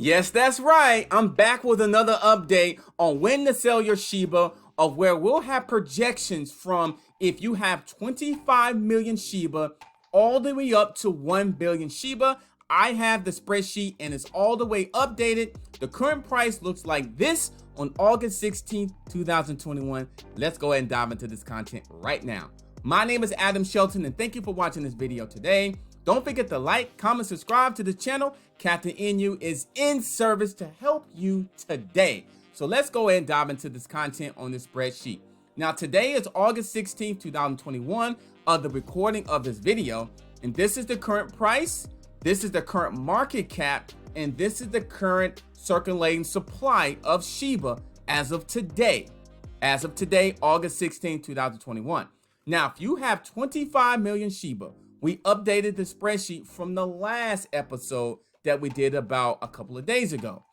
Yes, that's right. I'm back with another update on when to sell your Shiba, of where we'll have projections from if you have 25 million Shiba all the way up to 1 billion Shiba. I have the spreadsheet and it's all the way updated. The current price looks like this on August 16th, 2021. Let's go ahead and dive into this content right now. My name is Adam Shelton and thank you for watching this video today. Don't forget to like, comment, subscribe to the channel. Captain NU is in service to help you today. So let's go ahead and dive into this content on this spreadsheet. Now today is August 16th, 2021 of the recording of this video. And this is the current price. This is the current market cap. And this is the current circulating supply of Shiba as of today. As of today, August 16th, 2021. Now, if you have 25 million Shiba, we updated the spreadsheet from the last episode that we did about a couple of days ago.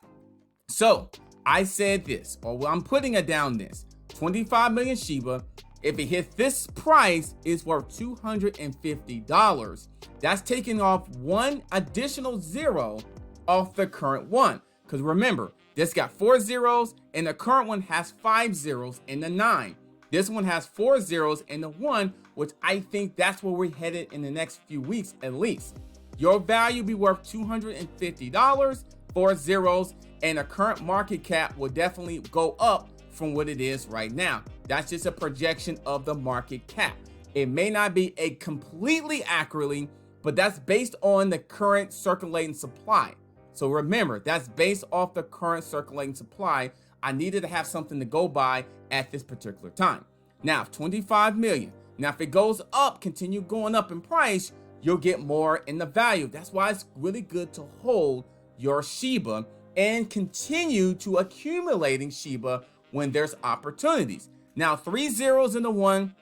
So I said this, or I'm putting it down this, 25 million Shiba, if it hits this price, is worth $250. That's taking off one additional zero off the current one. Because remember, this got 4 zeros and the current one has 5 zeros in the 9. This one has 4 zeros and the 1, which I think that's where we're headed in the next few weeks at least. Your value will be worth $250, 4 zeros, and the current market cap will definitely go up from what it is right now. That's just a projection of the market cap. It may not be a completely accurately, but that's based on the current circulating supply. So remember, that's based off the current circulating supply. I needed to have something to go by at this particular time. Now, 25 million. Now, if it goes up, continue going up in price, you'll get more in the value. That's why it's really good to hold your Shiba and continue to accumulating Shiba when there's opportunities. Now, 3 zeros in the 1,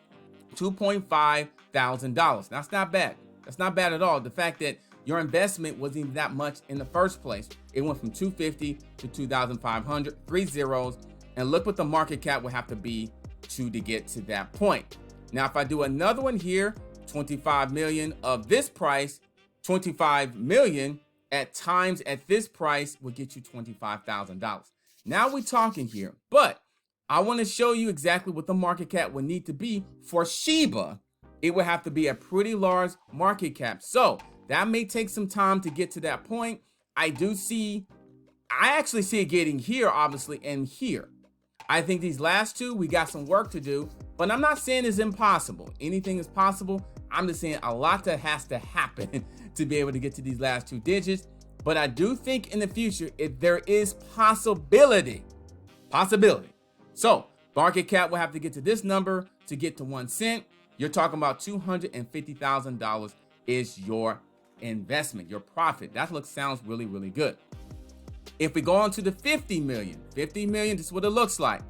$2.5 thousand. That's not bad. That's not bad at all. The fact that your investment wasn't even that much in the first place. It went from 250 to 2,500, 3 zeros. And look what the market cap will have to be to get to that point. Now, if I do another one here, 25 million of this price, 25 million at times at this price will get you $25,000. Now we're talking here, but I want to show you exactly what the market cap would need to be for Shiba. It would have to be a pretty large market cap. So that may take some time to get to that point. I actually see it getting here, obviously, and here. I think these last two, we got some work to do, but I'm not saying it's impossible. Anything is possible. I'm just saying a lot that has to happen to be able to get to these last two digits. But I do think in the future, if there is possibility. So market cap will have to get to this number to get to 1 cent. You're talking about $250,000 is your investment, your profit. That sounds really, really good. If we go on to the 50 million, this is what it looks like.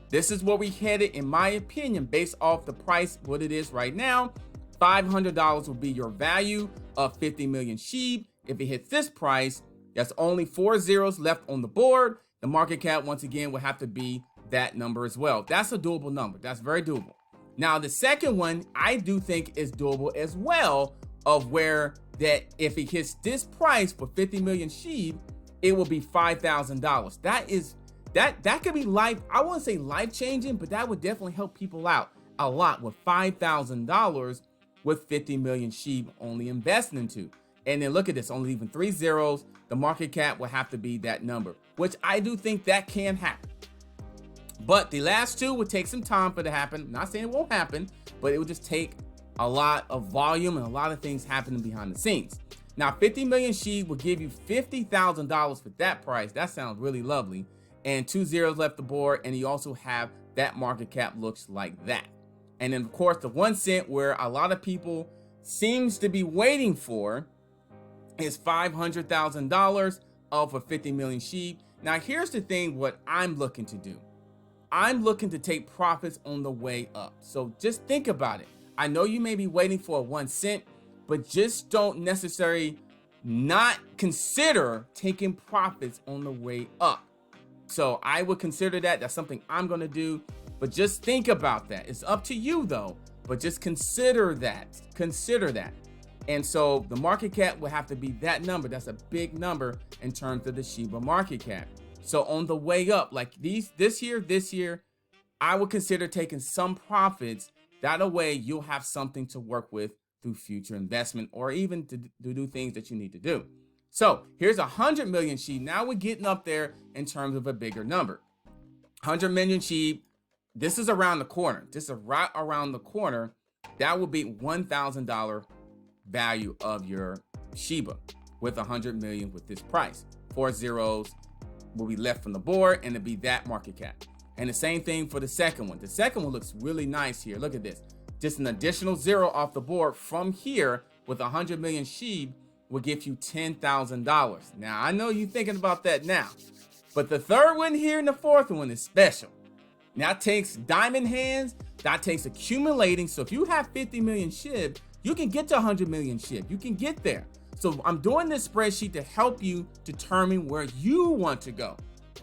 This is where we headed, in my opinion, based off the price, what it is right now. $500 will be your value of 50 million SHIB. If it hits this price, that's only 4 zeros left on the board. The market cap, once again, will have to be that number as well. That's a doable number. That's very doable. Now, the second one, I do think is doable as well, of where that if it hits this price for 50 million SHIB, it will be $5,000. That could be life. I wouldn't say life changing, but that would definitely help people out a lot with $5,000 with 50 million SHIB only investing into. And then look at this, only even 3 zeros. The market cap will have to be that number, which I do think that can happen. But the last two would take some time for it to happen. I'm not saying it won't happen, but it will just take a lot of volume and a lot of things happening behind the scenes. Now, 50 million SHIB will give you $50,000 for that price. That sounds really lovely. And 2 zeros left the board, and you also have that market cap looks like that. And then, of course, the 1 cent, where a lot of people seems to be waiting for, is $500,000 of a 50 million SHIB. Now, here's the thing, what I'm looking to do. I'm looking to take profits on the way up. So just think about it. I know you may be waiting for a 1 cent, but just don't necessarily not consider taking profits on the way up. So I would consider that. That's something I'm going to do. But just think about that. It's up to you, though. But just consider that. Consider that. And so the market cap will have to be that number. That's a big number in terms of the Shiba market cap. So on the way up, like this year, I would consider taking some profits. That way you'll have something to work with through future investment or even to do things that you need to do. So here's 100 million SHIB. Now we're getting up there in terms of a bigger number. 100 million SHIB. This is around the corner. This is right around the corner. That will be $1,000 value of your Shiba with 100 million with this price. 4 zeros will be left from the board and it'll be that market cap. And the same thing for the second one. The second one looks really nice here. Look at this. Just an additional 0 off the board from here with 100 million SHIB will give you $10,000. Now, I know you're thinking about that now, but the third one here and the fourth one is special. Now, it takes diamond hands, that takes accumulating. So if you have 50 million SHIB, you can get to 100 million SHIB. You can get there. So I'm doing this spreadsheet to help you determine where you want to go.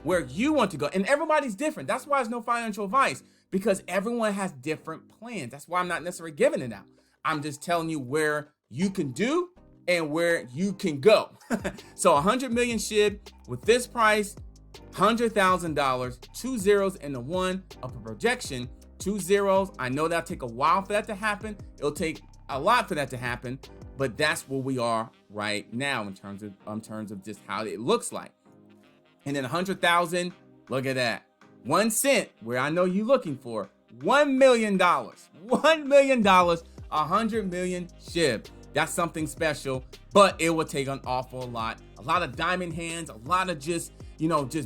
And everybody's different. That's why there's no financial advice, because everyone has different plans. That's why I'm not necessarily giving it out. I'm just telling you where you can do and where you can go. So 100 million SHIB with this price, $100,000, 2 zeros and a 1 of a projection. 2 zeros. I know that'll take a while for that to happen. It'll take a lot for that to happen, but that's where we are right now in terms of just how it looks like. And then 100,000, look at that. 1 cent, where I know you're looking for $1 million. $1 million, 100 million SHIB. That's something special, but it will take an awful lot. A lot of diamond hands, a lot of just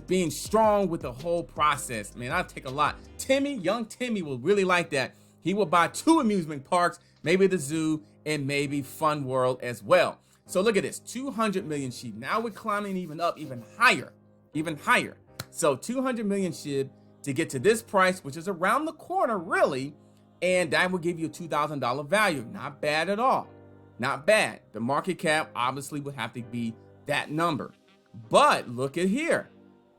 being strong with the whole process. Man, that'll take a lot. Young Timmy will really like that. He will buy 2 amusement parks, maybe the zoo, and maybe Fun World as well. So look at this, 200 million SHIB. Now we're climbing even higher. So 200 million SHIB to get to this price, which is around the corner, really, and that will give you a $2,000 value. Not bad at all. Not bad. The market cap obviously would have to be that number. But look at here.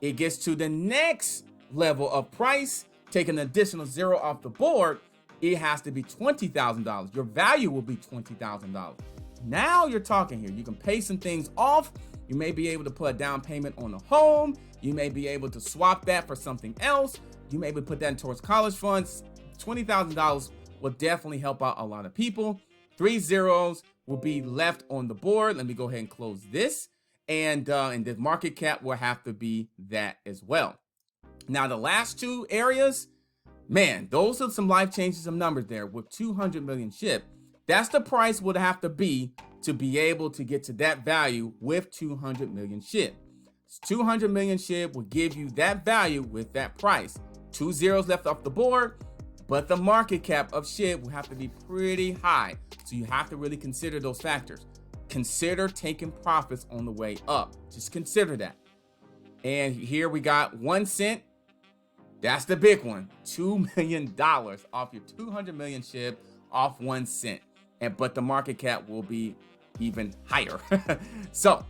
It gets to the next level of price, take an additional 0 off the board. It has to be $20,000. Your value will be $20,000. Now you're talking here. You can pay some things off. You may be able to put a down payment on a home. You may be able to swap that for something else. You may be able to put that towards college funds. $20,000 will definitely help out a lot of people. 3 zeros will be left on the board. Let me go ahead and close this. And the market cap will have to be that as well. Now, the last 2 areas, man, those are some life-changing some numbers there with 200 million SHIB. That's the price would have to be able to get to that value with 200 million SHIB. 200 million SHIB will give you that value with that price. 2 zeros left off the board, but the market cap of SHIB will have to be pretty high. So you have to really consider those factors. Consider taking profits on the way up. Just consider that. And here we got 1 cent. That's the big one. $2 million off your 200 million SHIB off 1 cent. But the market cap will be even higher. So,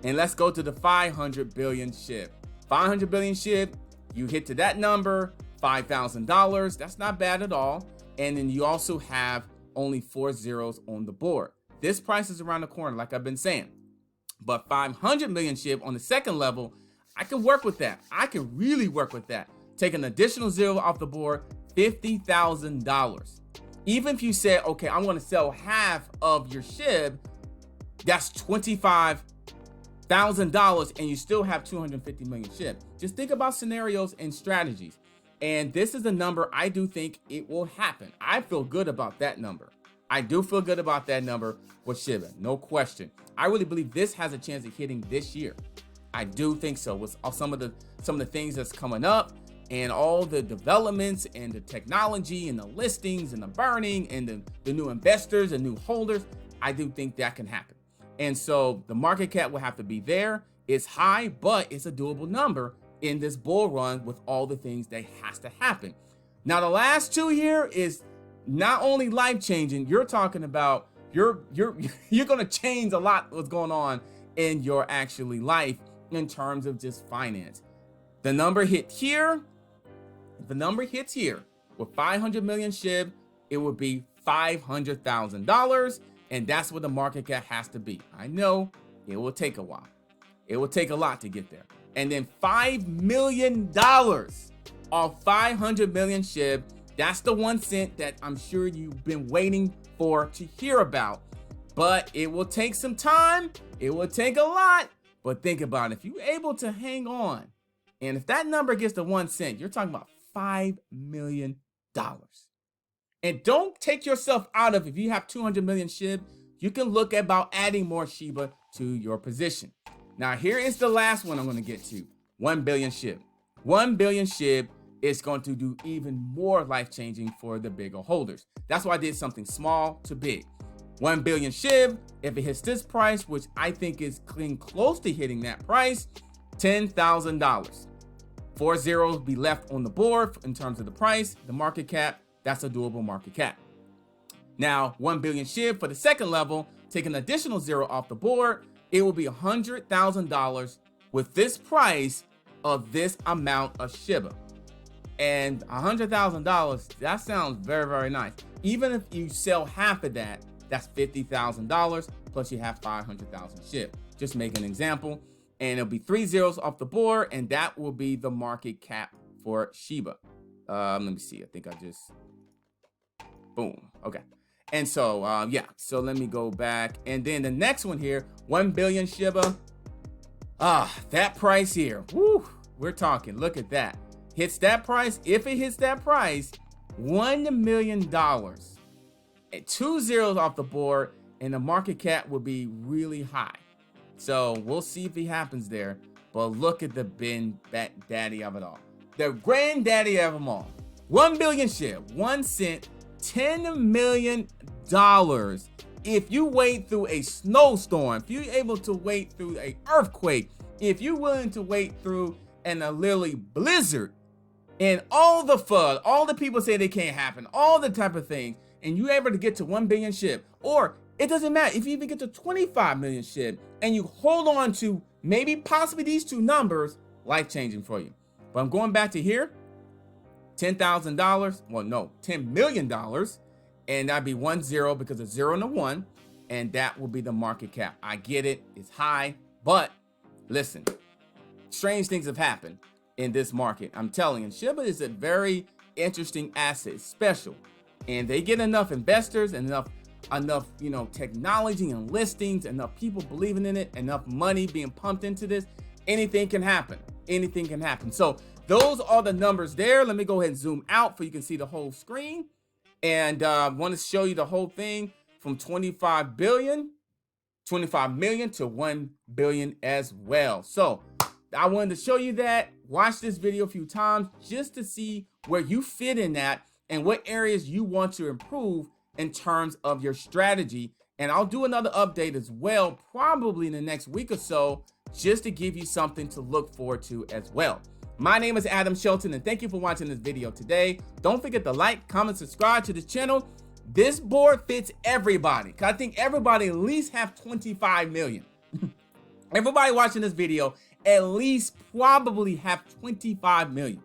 and let's go to the 500 billion SHIB. 500 billion SHIB, you hit to that number, $5,000. That's not bad at all. And then you also have only 4 zeros on the board. This price is around the corner, like I've been saying. But 500 million SHIB on the second level, I can work with that. I can really work with that. Take an additional 0 off the board, $50,000. Even if you said, okay, I'm going to sell half of your SHIB, that's $25,000 and you still have 250 million SHIB. Just think about scenarios and strategies. And this is the number I do think it will happen. I feel good about that number. I do feel good about that number with Shiba, no question. I really believe this has a chance of hitting this year. I do think so. With some of the things that's coming up and all the developments and the technology and the listings and the burning and the new investors and new holders, I do think that can happen. And so the market cap will have to be there. It's high, but it's a doable number in this bull run with all the things that has to happen. Now, the last 2 here is not only life-changing, you're talking about you're going to change a lot what's going on in your actually life in terms of just finance. The number hit here. The number hits here with 500 million SHIB. It would be $500,000. And that's what the market cap has to be. I know it will take a while. It will take a lot to get there. And then $5 million off 500 million SHIB. That's the 1 cent that I'm sure you've been waiting for to hear about. But it will take some time. It will take a lot. But think about it. If you're able to hang on, and if that number gets to 1 cent, you're talking about $5 million. And don't take yourself out of, if you have 200 million SHIB, you can look at about adding more Shiba to your position. Now, here is the last one I'm going to get to. 1 billion SHIB. 1 billion SHIB is going to do even more life-changing for the bigger holders. That's why I did something small to big. 1 billion SHIB, if it hits this price, which I think is close to hitting that price, $10,000. 4 zeros be left on the board in terms of the price, the market cap. That's a doable market cap. Now, 1 billion SHIB for the second level, take an additional 0 off the board, it will be $100,000 with this price of this amount of Shiba. And $100,000, that sounds very, very nice. Even if you sell half of that, that's $50,000, plus you have 500,000 SHIB. Just make an example. And it'll be 3 zeros off the board, and that will be the market cap for Shiba. Let me see. I think I just... Boom. Okay. And so, yeah. So let me go back. And then the next one here, 1 billion Shiba. That price here. Woo. We're talking. Look at that. Hits that price. If it hits that price, $1 million. And 2 zeros off the board, and the market cap will be really high. So we'll see if it happens there. But look at the daddy of it all. The granddaddy of them all. 1 billion SHIB, 1 cent, $10 million. If you wait through a snowstorm, if you're able to wait through an earthquake, if you're willing to wait through a literally blizzard, and all the FUD, all the people say they can't happen, all the type of things, and you're able to get to 1 billion SHIB, or it doesn't matter if you even get to 25 million SHIB and you hold on to maybe possibly these two numbers, life-changing for you. But I'm going back to here, $10,000, well, no, $10 million, and that'd be 1 0 because of 0 and a 1, and that will be the market cap. I get it, it's high, but listen, strange things have happened in this market. I'm telling you, Shiba is a very interesting asset, it's special, and they get enough investors and enough technology and listings, enough people believing in it, enough money being pumped into this, anything can happen. Anything can happen. So those are the numbers there. Let me go ahead and zoom out so you can see the whole screen. And I want to show you the whole thing from 25 million to 1 billion as well. So I wanted to show you that. Watch this video a few times just to see where you fit in that and what areas you want to improve in terms of your strategy. And I'll do another update as well, probably in the next week or so, just to give you something to look forward to as well. My name is Adam Shelton, and thank you for watching this video today. Don't forget to like, comment, subscribe to this channel. This board fits everybody, because I think everybody at least have 25 million. Everybody watching this video at least probably have 25 million.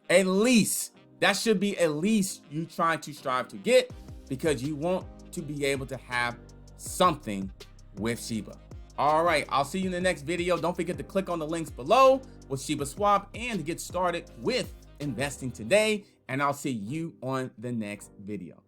At least. That should be at least you trying to strive to get, because you want to be able to have something with Shiba. All right, I'll see you in the next video. Don't forget to click on the links below with Shiba Swap and to get started with investing today. And I'll see you on the next video.